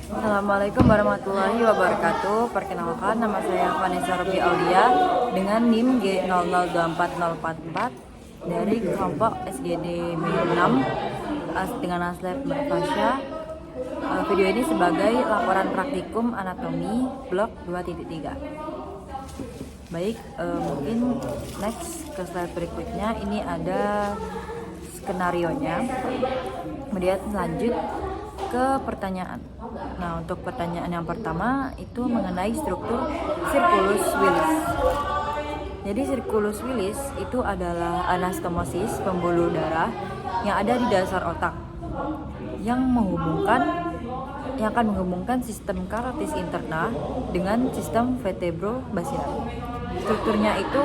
Assalamualaikum warahmatullahi wabarakatuh. Perkenalkan, nama saya Vanessa Robi Aulia dengan NIM G002404 dari kelompok SGD B6 dengan asal Mbak Fasya. Video ini sebagai laporan praktikum anatomi blok 2.3. Baik, mungkin next ke slide berikutnya. Ini ada skenarionya. Kemudian lanjut ke pertanyaan. Nah, untuk pertanyaan yang pertama itu mengenai struktur circulus Willis. Jadi circulus Willis itu adalah anastomosis pembuluh darah yang ada di dasar otak yang akan menghubungkan sistem karotis interna dengan sistem vertebrobasilar. Strukturnya itu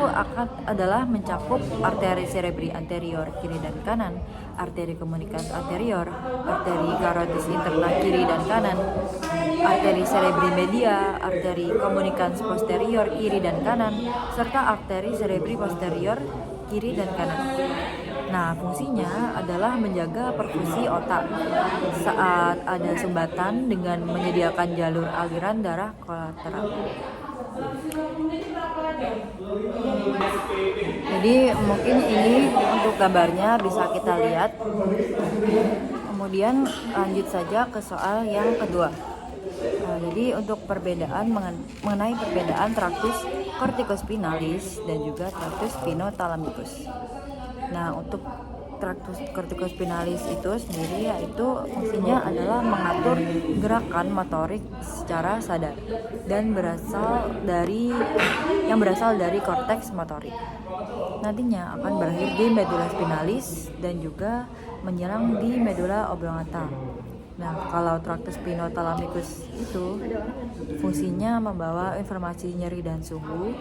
adalah mencakup arteri cerebri anterior kiri dan kanan, arteri komunikans anterior, arteri karotis interna kiri dan kanan, arteri cerebri media, arteri komunikans posterior kiri dan kanan, serta arteri cerebri posterior kiri dan kanan. Nah, fungsinya adalah menjaga perfusi otak saat ada sumbatan dengan menyediakan jalur aliran darah kolateral. Jadi mungkin ini untuk gambarnya bisa kita lihat. Kemudian lanjut saja ke soal yang kedua. Jadi untuk perbedaan mengenai perbedaan traktus corticospinalis dan juga traktus spinothalamicus. Nah, untuk traktus corticospinalis itu sendiri yaitu fungsinya adalah mengatur gerakan motorik secara sadar dan berasal dari korteks motorik. Nantinya akan berakhir di medula spinalis dan juga menyerang di medula oblongata. Nah, kalau traktus spinothalamicus itu fungsinya membawa informasi nyeri dan suhu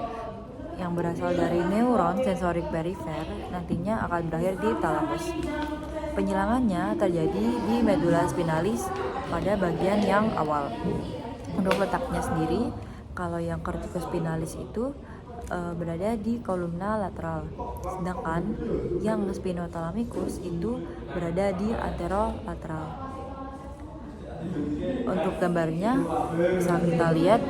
yang berasal dari neuron sensorik perifer, nantinya akan berakhir di thalamus. Penyilangannya terjadi di medula spinalis pada bagian yang awal. Untuk letaknya sendiri, kalau yang corticospinalis itu berada di kolumna lateral, sedangkan yang spinothalamicus itu berada di anterolateral. Untuk gambarnya bisa kita lihat.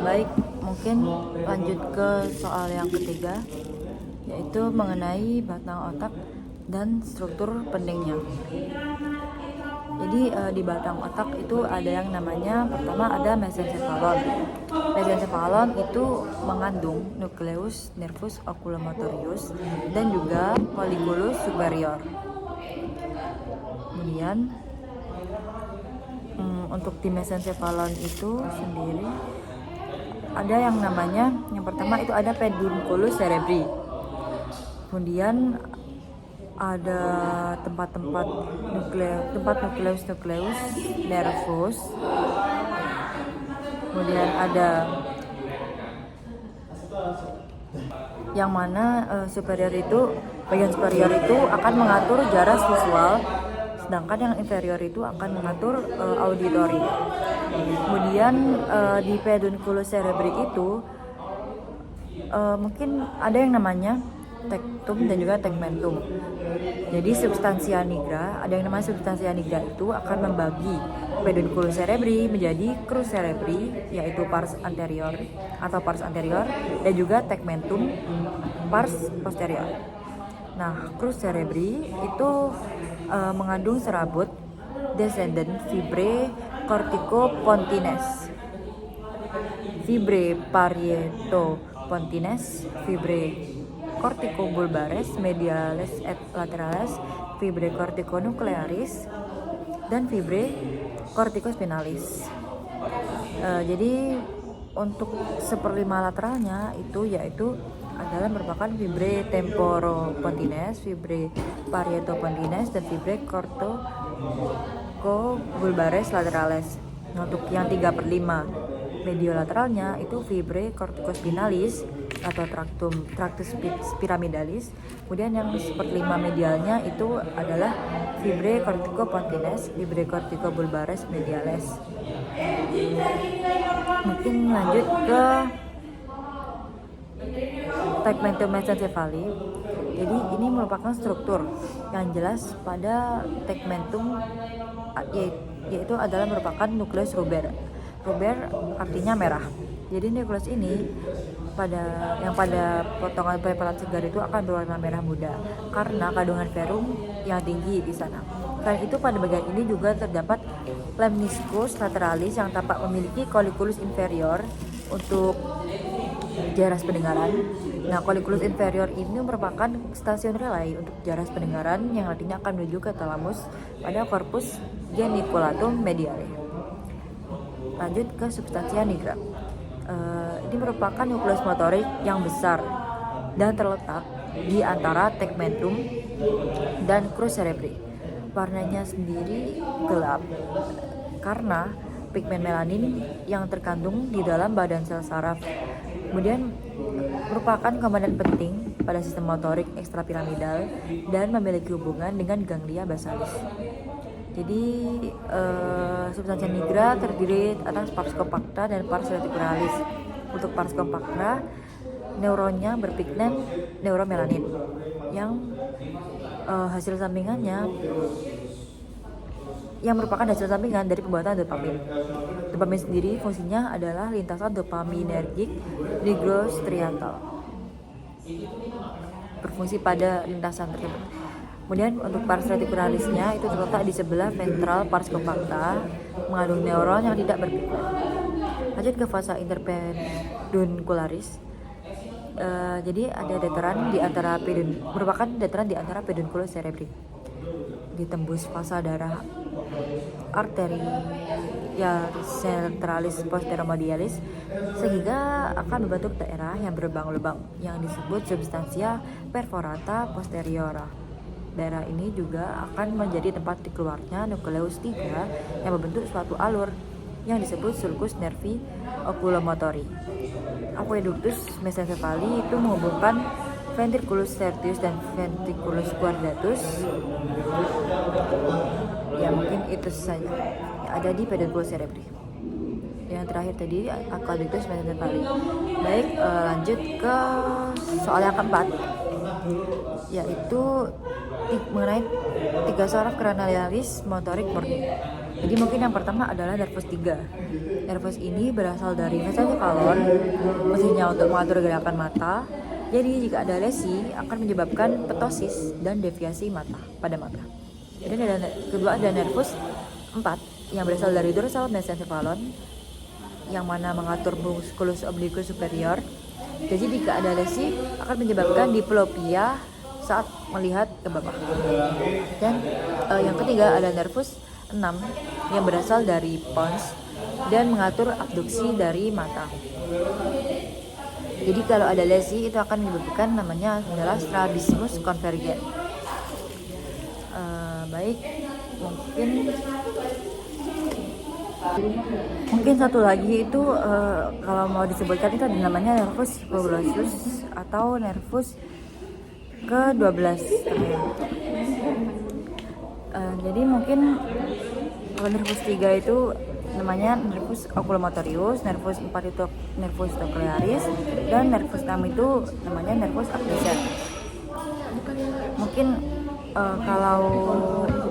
Baik, mungkin lanjut ke soal yang ketiga, yaitu mengenai batang otak dan struktur pendingnya. Jadi di batang otak itu ada yang namanya, pertama ada mesencephalon. Mesencephalon itu mengandung nucleus nervus oculomotorius dan juga colliculus superior. Kemudian untuk di mesencephalon itu sendiri ada yang namanya, yang pertama itu ada pedunculus cerebri. Kemudian ada tempat nukleus nervus. Kemudian ada yang mana bagian superior itu akan mengatur jarak visual, sedangkan yang inferior itu akan mengatur auditori. Kemudian di pedunculus cerebri itu mungkin ada yang namanya tectum dan juga tegmentum. Jadi substantia nigra, ada yang namanya substantia nigra itu akan membagi pedunculus cerebri menjadi crus cerebri, yaitu pars anterior dan juga tegmentum pars posterior. Nah, crus cerebri itu mengandung serabut descendant fibrae corticopontines, fibrae parietopontines, fibrae corticobulbares mediales et laterales, fibrae corticonuclearis, dan fibrae corticospinalis. Jadi untuk seperlima lateralnya itu yaitu adalah merupakan fibrae temporopontines, fibrae parietopontines, dan fibrae corticobulbares laterales. Nah, untuk yang 3/5 mediolateralnya itu fibrae corticospinalis atau traktus piramidalis. Kemudian yang 1/5 medialnya itu adalah fibrae corticopontines, fibrae corticobulbares mediales. Mungkin lanjut ke tegmentum mesencephaly. Jadi ini merupakan struktur yang jelas pada tegmentum, yaitu adalah merupakan nukleus ruber. Ruber artinya merah. Jadi nukleus ini pada potongan preparat segar itu akan berwarna merah muda karena kandungan ferum yang tinggi di sana. Selain itu pada bagian ini juga terdapat lemniscus lateralis yang tampak memiliki colliculus inferior untuk jaras pendengaran. Nah, colliculus inferior ini merupakan stasiun relay untuk jaras pendengaran yang nantinya akan menuju ke thalamus pada corpus geniculatum mediale. Lanjut ke substantia nigra. Ini merupakan nukleus motorik yang besar dan terletak di antara tegmentum dan crus cerebri. Warnanya sendiri gelap karena pigmen melanin yang terkandung di dalam badan sel saraf. Kemudian merupakan komponen penting pada sistem motorik ekstrapiramidal dan memiliki hubungan dengan ganglia basalis. Jadi substansia nigra terdiri atas pars compacta dan pars reticularis. Untuk pars compacta, neuronnya berpigmen neuromelanin yang hasil sampingannya yang merupakan hasil sampingan dari pembuatan dopamin. Dopamin sendiri fungsinya adalah lintasan dopaminergic nigrostriatal, berfungsi pada lintasan tersebut. Kemudian untuk pars reticulalisnya itu terletak di sebelah ventral pars compacta, mengandung neuron yang tidak berpigmen. Lanjut ke fasa interpeduncularis. Jadi ada dataran di antara merupakan dataran di antara pedunculus cerebri. Ditembus fasa darah arteria centralis posteromedialis sehingga akan membentuk daerah yang berlubang-lubang yang disebut substantia perforata posteriora. Daerah ini juga akan menjadi tempat dikeluarnya nukleus 3 yang membentuk suatu alur yang disebut sulcus nervi oculomotori. Aqueductus mesencephaly itu menghubungkan ventriculus tertius dan ventriculus quadratus. Ya mungkin itu saja yang ada di pedunculus cerebri. Yang terakhir tadi aqueductus mesencephaly. Baik, lanjut ke soal yang keempat, yaitu mengenai 3 saraf cranialis motorik murni. Jadi mungkin yang pertama adalah nervus 3. Nervus ini berasal dari mesencephalon, fungsinya untuk mengatur gerakan mata. Jadi jika ada lesi akan menyebabkan ptosis dan deviasi mata pada mata. Jadi kedua ada nervus 4 yang berasal dari dorsal mesencephalon yang mana mengatur musculus obliquus superior. Jadi jika ada lesi akan menyebabkan diplopia saat melihat ke bawah. Dan yang ketiga ada nervus 6 yang berasal dari pons dan mengatur abduksi dari mata. Jadi kalau ada lesi itu akan menyebabkan namanya adalah strabismus convergent. Baik, mungkin satu lagi itu kalau mau disebutkan itu ada namanya nervus hipoglossus atau nervus ke-12. Jadi mungkin kalau nervus 3 itu namanya nervus oculomotorius, nervus 4 itu nervus nuclearis, dan nervus 6 itu namanya nervus abducens. Mungkin kalau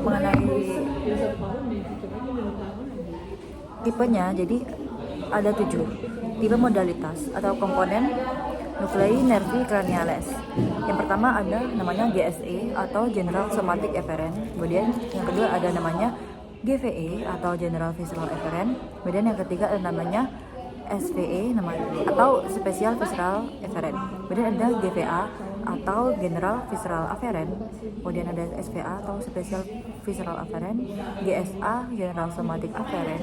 mengenai tipenya, jadi ada 7 tipe modalitas atau komponen nuclei nervi craniales. Yang pertama ada namanya GSE atau General Somatic Efferent. Kemudian yang kedua ada namanya GVE atau General Visceral Efferent. Kemudian yang ketiga ada namanya SVE atau Special Visceral Efferent. Kemudian ada GVA atau General Visceral Afferent. Kemudian ada SVA atau Special Visceral Afferent, GSA General Somatic Afferent,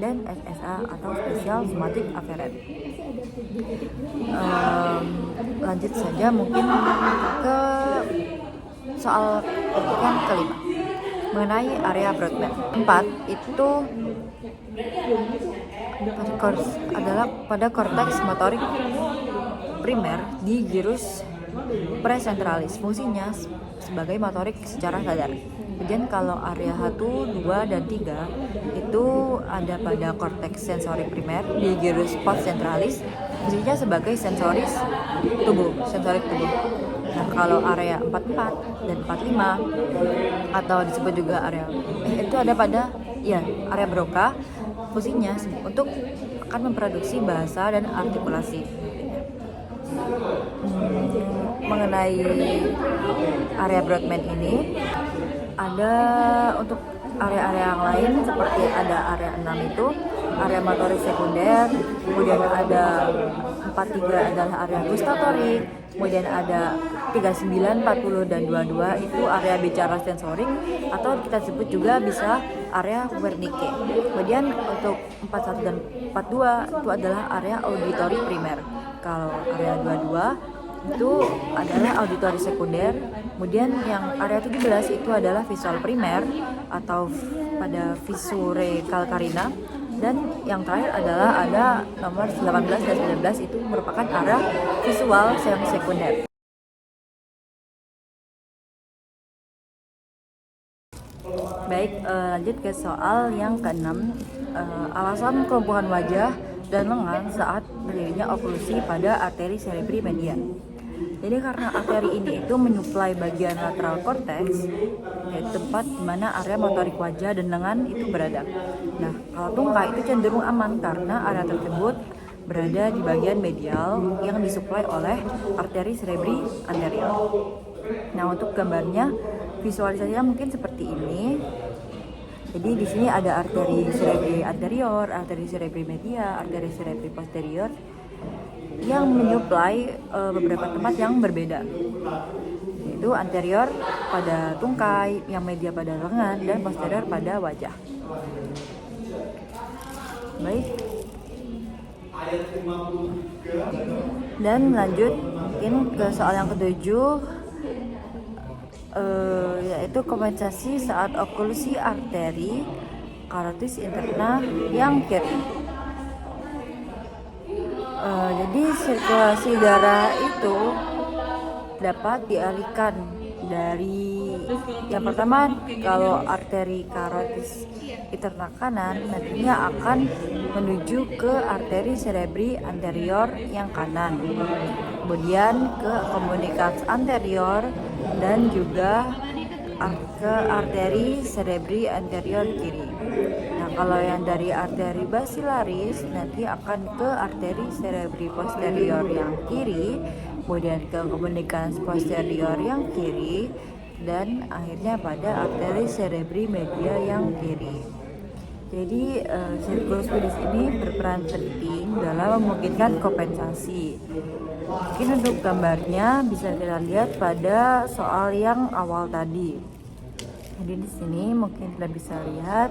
dan SSA atau Special Somatic Afferent. Lanjut saja mungkin ke soal yang kelima mengenai area Brodmann. 4 itu adalah pada korteks motorik primer di gyrus presentralis, fungsinya sebagai motorik secara sadar. Kemudian kalau area 1, 2, dan 3 itu ada pada korteks sensori primer di gyrus postcentralis, fungsinya sebagai sensoris tubuh. Nah, kalau area 44 dan 45 atau disebut juga area itu ada pada area Broca, fungsinya untuk akan memproduksi bahasa dan artikulasi. Mengenai area Brodmann ini ada untuk area-area yang lain seperti ada area 6 itu area motoris sekunder, kemudian ada 43 adalah area gustatorik, kemudian ada 39, 40 dan 22 itu area bicara sensorik atau kita sebut juga bisa area Wernicke. Kemudian untuk 41 dan 42 itu adalah area auditori primer. Kalau area 22 itu adalah auditori sekunder. Kemudian yang area 17 itu adalah visual primer atau pada visure calcarina. Dan yang terakhir adalah ada nomor 18 dan 19 itu merupakan area visual yang sekunder. Baik, lanjut ke soal yang keenam. Alasan kelumpuhan wajah dan lengan saat berdirinya oklusi pada arteri cerebri media. Jadi karena arteri ini itu menyuplai bagian lateral cortex, yaitu tempat di mana area motorik wajah dan lengan itu berada. Nah, kalau tungkai itu cenderung aman karena area tersebut berada di bagian medial yang disuplai oleh arteri cerebri anterior. Nah, untuk gambarnya visualisasinya mungkin seperti ini. Jadi di sini ada arteri cerebri anterior, arteri cerebri media, arteri cerebri posterior yang menyuplai beberapa tempat yang berbeda, yaitu anterior pada tungkai, yang media pada lengan, dan posterior pada wajah. Baik, dan lanjut mungkin ke soal yang ketujuh, yaitu kompensasi saat oklusi arteri karotis interna yang kiri. Jadi sirkulasi darah itu dapat dialihkan dari yang pertama, kalau arteri karotis interna kanan nantinya akan menuju ke arteri cerebri anterior yang kanan, kemudian ke komunikans anterior dan juga ke arteri cerebri anterior kiri. Nah, kalau yang dari arteri basilaris nanti akan ke arteri cerebri posterior yang kiri, kemudian ke komunikans posterior yang kiri, dan akhirnya pada arteri cerebri media yang kiri. Jadi sirkulus pedis ini berperan penting dalam memungkinkan kompensasi. Mungkin untuk gambarnya bisa kita lihat pada soal yang awal tadi. Jadi di sini mungkin kita bisa lihat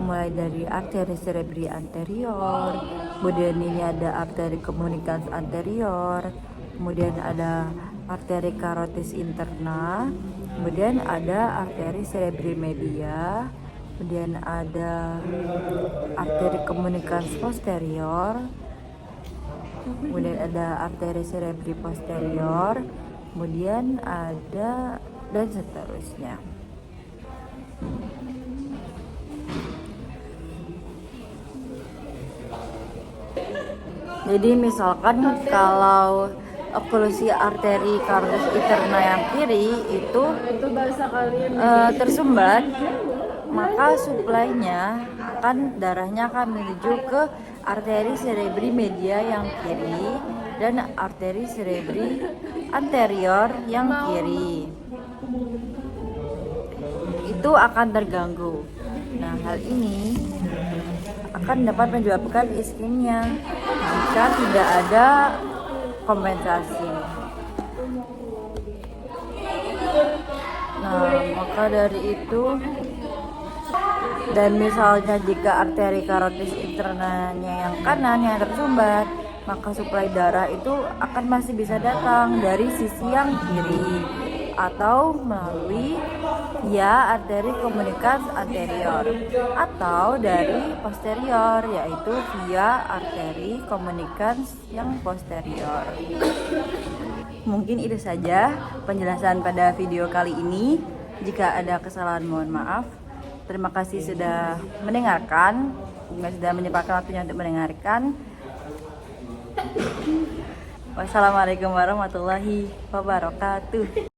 mulai dari arteri cerebri anterior, kemudian ini ada arteri komunikans anterior, kemudian ada arteri karotis interna, kemudian ada arteri cerebri media, kemudian ada arteri komunikans posterior, kemudian ada arteri cerebri posterior, kemudian ada dan seterusnya. Jadi misalkan kalau oklusi arteri karotis interna yang kiri itu tersumbat, maka suplainya darahnya akan menuju ke arteri cerebri media yang kiri dan arteri cerebri anterior yang kiri. Itu akan terganggu. Nah, hal ini akan dapat menyebabkan iskemia jika tidak ada kompensasi. Nah, maka dari itu, dan misalnya jika arteri karotis internanya yang kanan yang tersumbat, maka suplai darah itu akan masih bisa datang dari sisi yang kiri atau melalui via arteri komunikans anterior atau dari posterior, yaitu via arteri komunikans yang posterior. Mungkin itu saja penjelasan pada video kali ini. Jika ada kesalahan mohon maaf. Terima kasih sudah mendengarkan, sudah menyempatkan waktunya untuk mendengarkan. Wassalamualaikum warahmatullahi wabarakatuh.